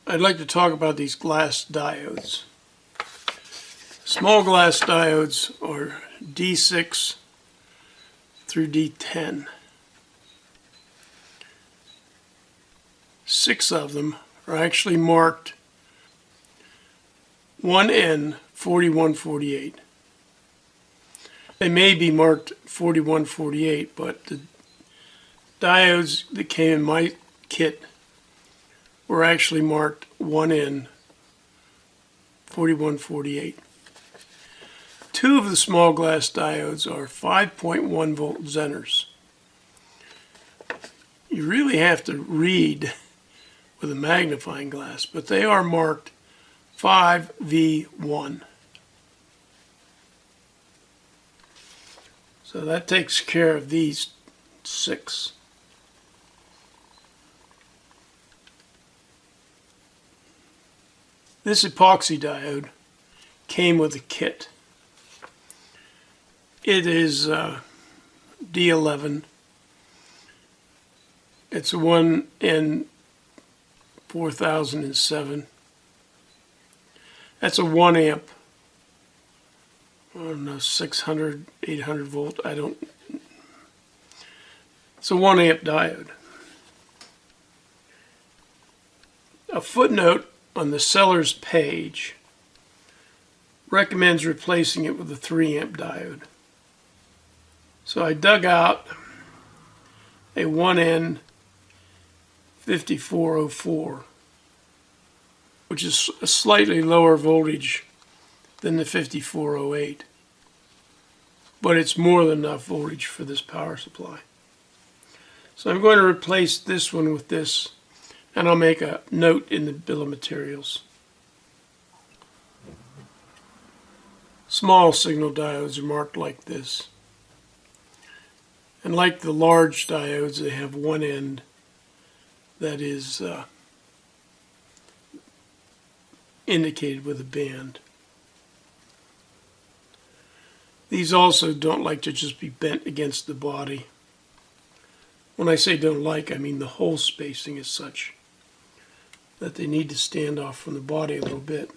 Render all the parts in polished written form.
I'd like to talk about these glass diodes. Small glass diodes are D6 through D10. 6 of them are actually marked 1N 4148. They may be marked 4148, but the diodes that came in my kit were actually marked 1N 4148. 2 of the small glass diodes are 5.1 volt Zeners. You really have to read with a magnifying glass, but they are marked 5V1. So that takes care of these 6. This epoxy diode came with a kit. It is D11. It's a 1N 4007. That's a 1 amp. I don't know, 600, 800 volt. It's a 1 amp diode. A footnote on the seller's page recommends replacing it with a 3 amp diode. So I dug out a 1N 5404, which is a slightly lower voltage than the 5408, but it's more than enough voltage for this power supply. So I'm going to replace this one with this, and I'll make a note in the bill of materials. Small signal diodes are marked like this. And like the large diodes, they have one end that is indicated with a band. These also don't like to just be bent against the body. When I say don't like, I mean the hole spacing is such that they need to stand off from the body a little bit.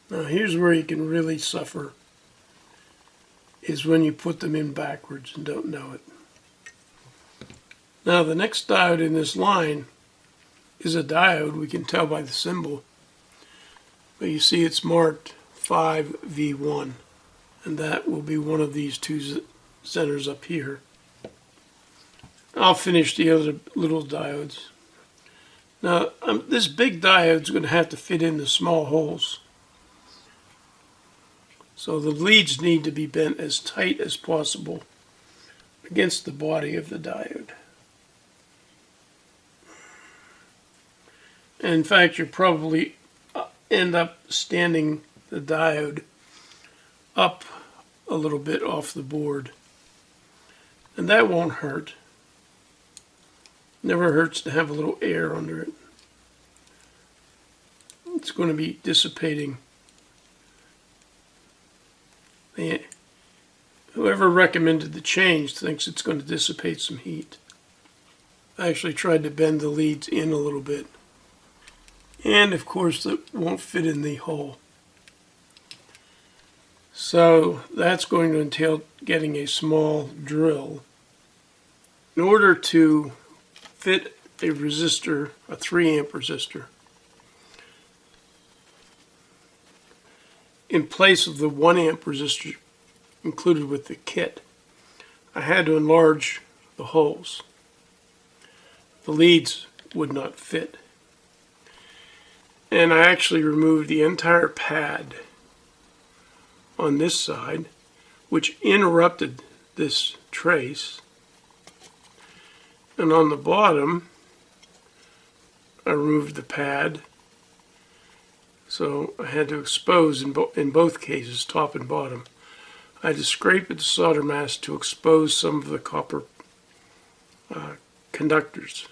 Now here's where you can really suffer, is when you put them in backwards and don't know it. Now the next diode in this line is a diode, we can tell by the symbol, but you see it's marked 5V1, and that will be one of these 2 Zeners up here. I'll finish the other little diodes. Now this big diode is going to have to fit in the small holes. So the leads need to be bent as tight as possible against the body of the diode. And in fact, you probably end up standing the diode up a little bit off the board. And that won't hurt. Never hurts to have a little air under it. It's going to be dissipating. Whoever recommended the change thinks it's going to dissipate some heat. I actually tried to bend the leads in a little bit. And of course that won't fit in the hole. So that's going to entail getting a small drill. In order to fit a resistor, a 3 amp resistor, in place of the 1 amp resistor included with the kit, I had to enlarge the holes. The leads would not fit. And I actually removed the entire pad on this side, which interrupted this trace. And on the bottom, I removed the pad. So I had to expose, in both cases, top and bottom. I had to scrape at the solder mask to expose some of the copper conductors.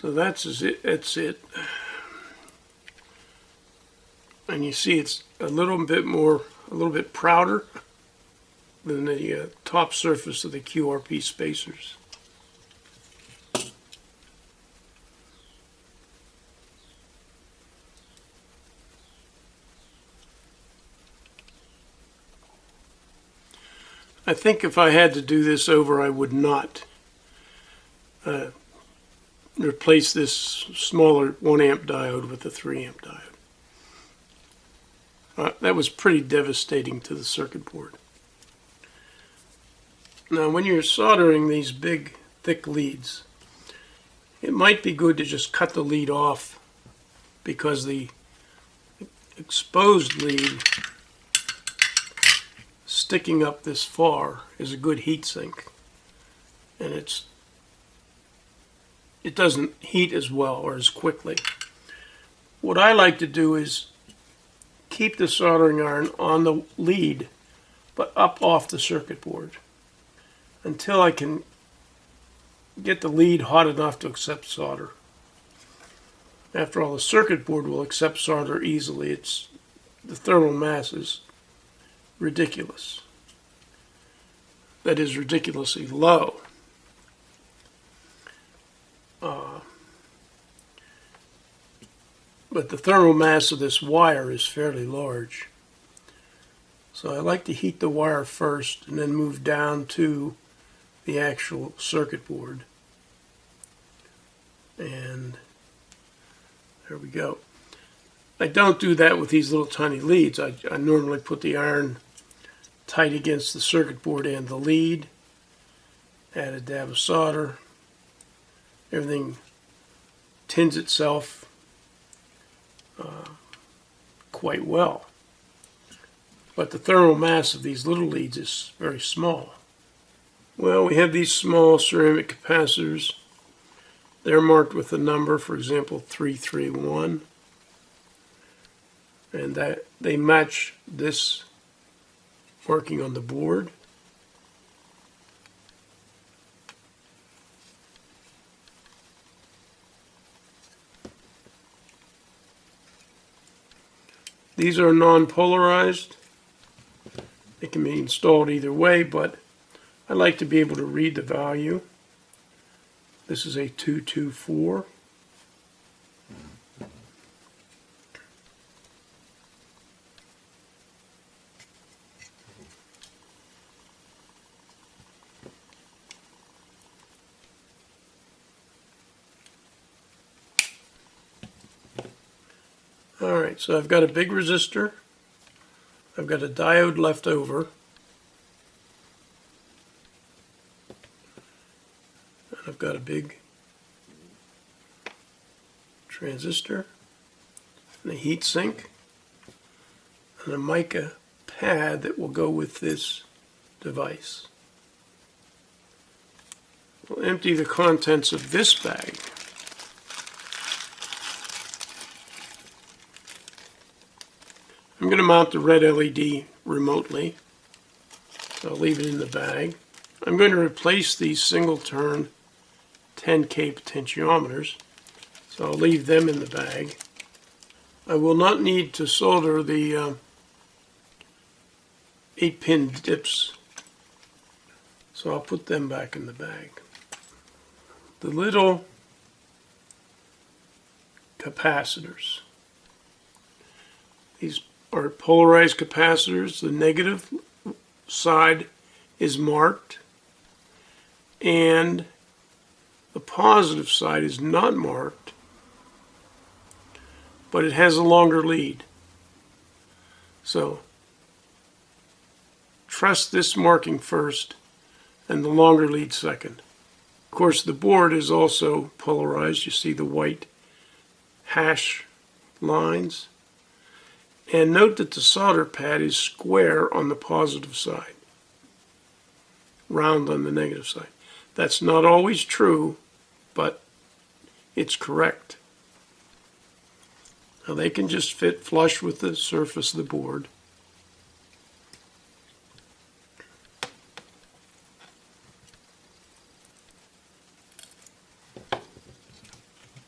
So that's it. And you see it's a little bit prouder than the top surface of the QRP spacers. I think if I had to do this over, I would not replace this smaller 1 amp diode with a 3 amp diode. That was pretty devastating to the circuit board. Now when you're soldering these big thick leads, it might be good to just cut the lead off, because the exposed lead sticking up this far is a good heat sink, and it doesn't heat as well or as quickly. What I like to do is keep the soldering iron on the lead but up off the circuit board until I can get the lead hot enough to accept solder. After all, the circuit board will accept solder easily. The thermal mass is ridiculous. That is ridiculously low. But the thermal mass of this wire is fairly large. So I like to heat the wire first and then move down to the actual circuit board. And there we go. I don't do that with these little tiny leads. I normally put the iron tight against the circuit board and the lead, add a dab of solder, everything tins itself quite well. But the thermal mass of these little leads is very small. Well, we have these small ceramic capacitors. They're marked with a number, for example 331, and that they match this marking on the board. These are non-polarized. They can be installed either way, but I like to be able to read the value. This is a 224. Alright, so I've got a big resistor. I've got a diode left over. And I've got a big transistor and a heat sink and a mica pad that will go with this device. We'll empty the contents of this bag. I'm going to mount the red LED remotely, so I'll leave it in the bag. I'm going to replace these single turn 10K potentiometers, so I'll leave them in the bag. I will not need to solder the 8-pin dips, so I'll put them back in the bag. The little capacitors. These are polarized capacitors. The negative side is marked and the positive side is not marked, but it has a longer lead. So trust this marking first and the longer lead second. Of course, the board is also polarized. You see the white hash lines. And note that the solder pad is square on the positive side, round on the negative side. That's not always true, but it's correct. Now they can just fit flush with the surface of the board.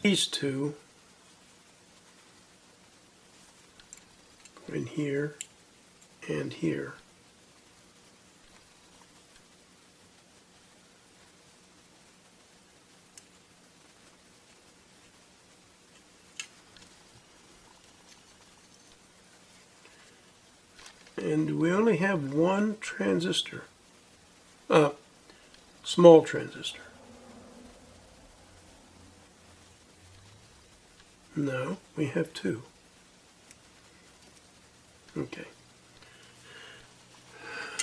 these two in here and here. And we only have one transistor, small transistor. No, we have two. Okay.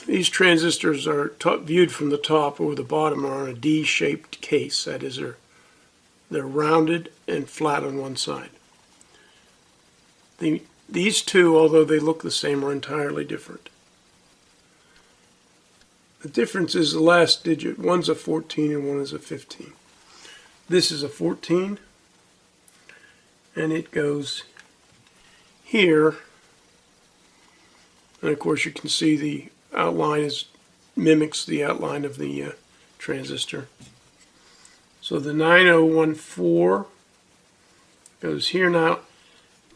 These transistors are viewed from the top or the bottom are on a D-shaped case. That is, they're rounded and flat on one side. These two, although they look the same, are entirely different. The difference is the last digit. One's a 14 and one is a 15. This is a 14, and it goes here. And of course you can see the outline mimics the outline of the transistor. So the 9014 goes here. Now,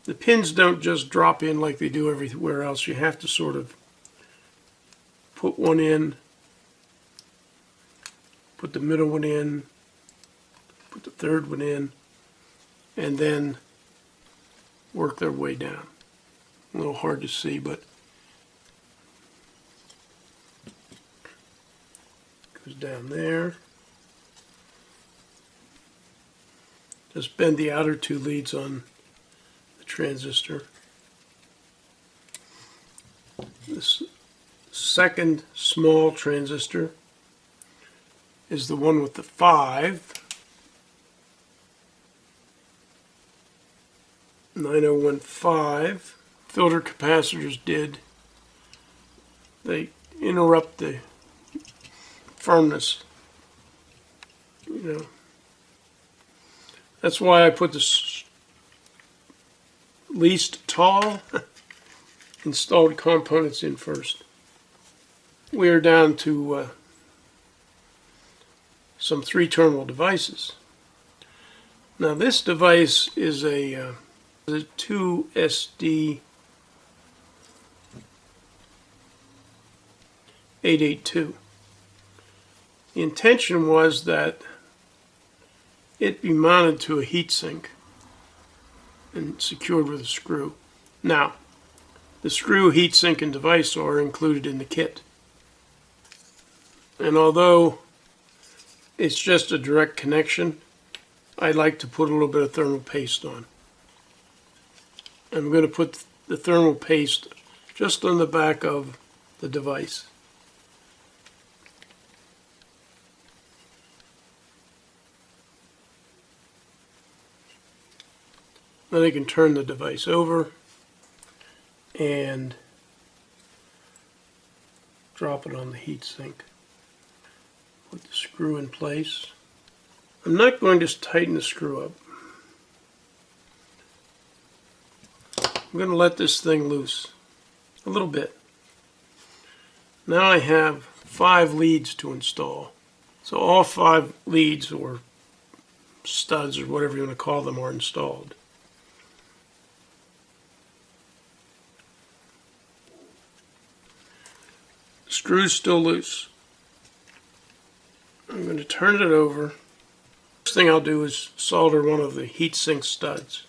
the pins don't just drop in like they do everywhere else. You have to sort of put one in, put the middle one in, put the third one in, and then work their way down. A little hard to see, but goes down there. Just bend the outer two leads on the transistor. This second small transistor is the one with the 5. 9015. Filter capacitors they interrupt the firmness. You know. That's why I put the least tall installed components in first. We are down to some 3-terminal devices. Now this device is a 2SD 882. The intention was that it be mounted to a heatsink and secured with a screw. Now, the screw, heatsink, and device are included in the kit. And although it's just a direct connection, I like to put a little bit of thermal paste on. I'm going to put the thermal paste just on the back of the device. Then I can turn the device over and drop it on the heatsink. Put the screw in place. I'm not going to tighten the screw up. I'm going to let this thing loose a little bit. Now I have 5 leads to install. So all 5 leads, or studs, or whatever you want to call them, are installed. The screw's still loose. I'm going to turn it over. First thing I'll do is solder one of the heatsink studs.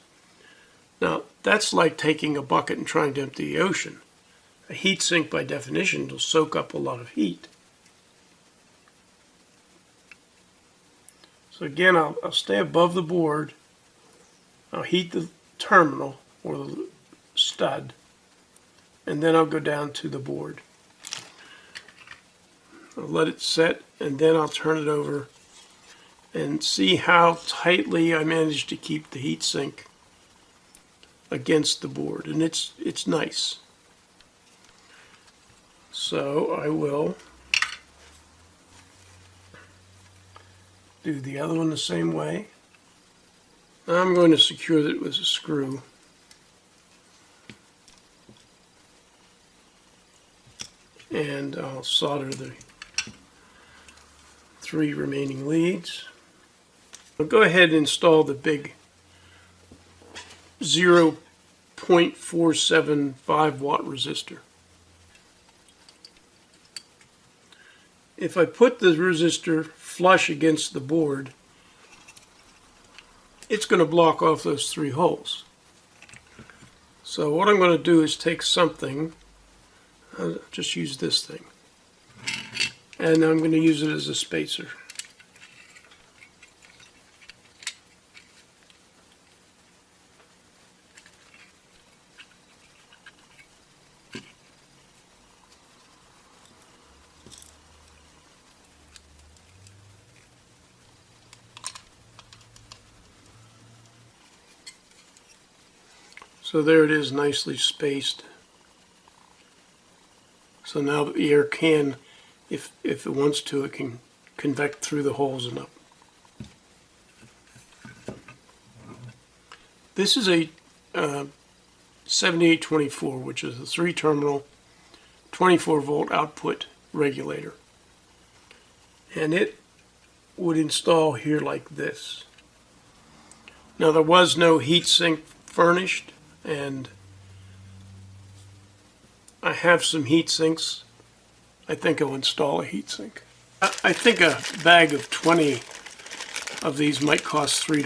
Now, that's like taking a bucket and trying to empty the ocean. A heatsink, by definition, will soak up a lot of heat. So again, I'll stay above the board. I'll heat the terminal, or the stud, and then I'll go down to the board. I'll let it set, and then I'll turn it over and see how tightly I managed to keep the heatsink against the board, and it's nice. So I will do the other one the same way. Now I'm going to secure it with a screw. And I'll solder the 3 remaining leads. I'll go ahead and install the big 0.475 watt resistor. If I put the resistor flush against the board, it's going to block off those 3 holes. So what I'm going to do is take something, I'll just use this thing, and I'm going to use it as a spacer. So there it is, nicely spaced. So now the air can, if it wants to, it can convect through the holes and up. This is a 7824, which is a 3-terminal 24-volt output regulator. And it would install here like this. Now there was no heatsink furnished, and I have some heat sinks. I think I'll install a heat sink. I think a bag of 20 of these might cost $3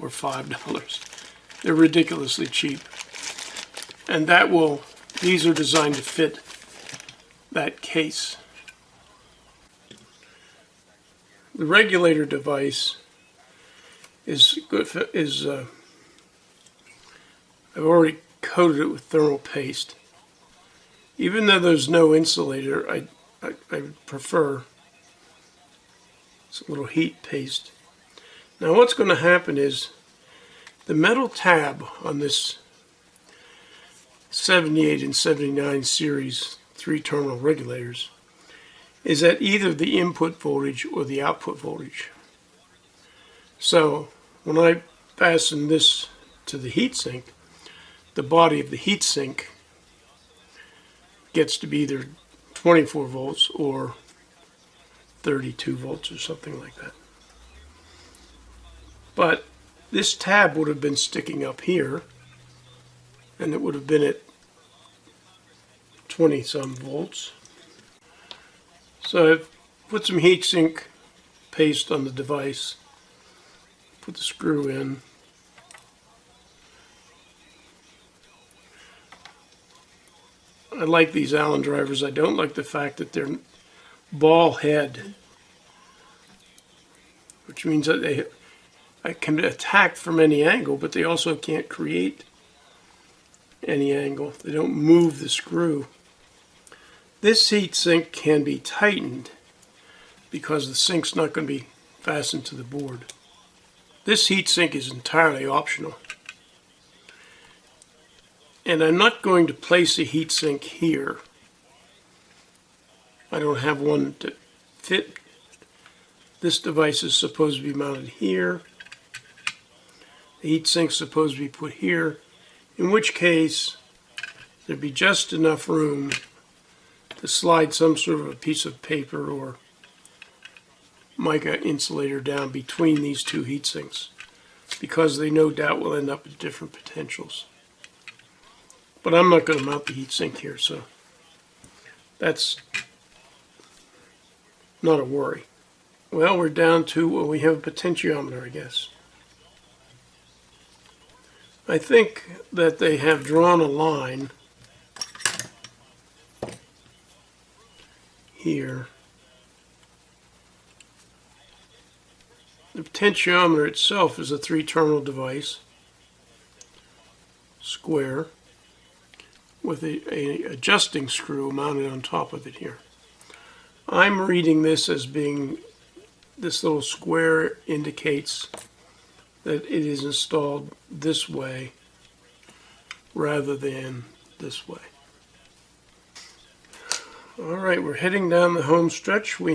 or $5. They're ridiculously cheap. And these are designed to fit that case. The regulator device is good. I've already coated it with thermal paste. Even though there's no insulator, I prefer some little heat paste. Now what's going to happen is the metal tab on this 78 and 79 series 3-terminal regulators is at either the input voltage or the output voltage. So when I fasten this to the heatsink, the body of the heatsink gets to be either 24 volts or 32 volts or something like that. But this tab would have been sticking up here, and it would have been at 20-some volts. So I've put some heatsink paste on the device, put the screw in. I like these Allen drivers. I don't like the fact that they're ball head, which means that I can attack from any angle, but they also can't create any angle. They don't move the screw. This heat sink can be tightened because the sink's not going to be fastened to the board. This heat sink is entirely optional. And I'm not going to place a heat sink here. I don't have one to fit. This device is supposed to be mounted here. The heat sink's supposed to be put here, in which case there'd be just enough room to slide some sort of a piece of paper or mica insulator down between these 2 heat sinks, because they no doubt will end up at different potentials. But I'm not going to mount the heatsink here, so that's not a worry. Well, we're down to, we have a potentiometer, I guess. I think that they have drawn a line here. The potentiometer itself is a 3-terminal device, square, with a adjusting screw mounted on top of it here. I'm reading this as being, this little square indicates that it is installed this way rather than this way. All right, we're heading down the home stretch. We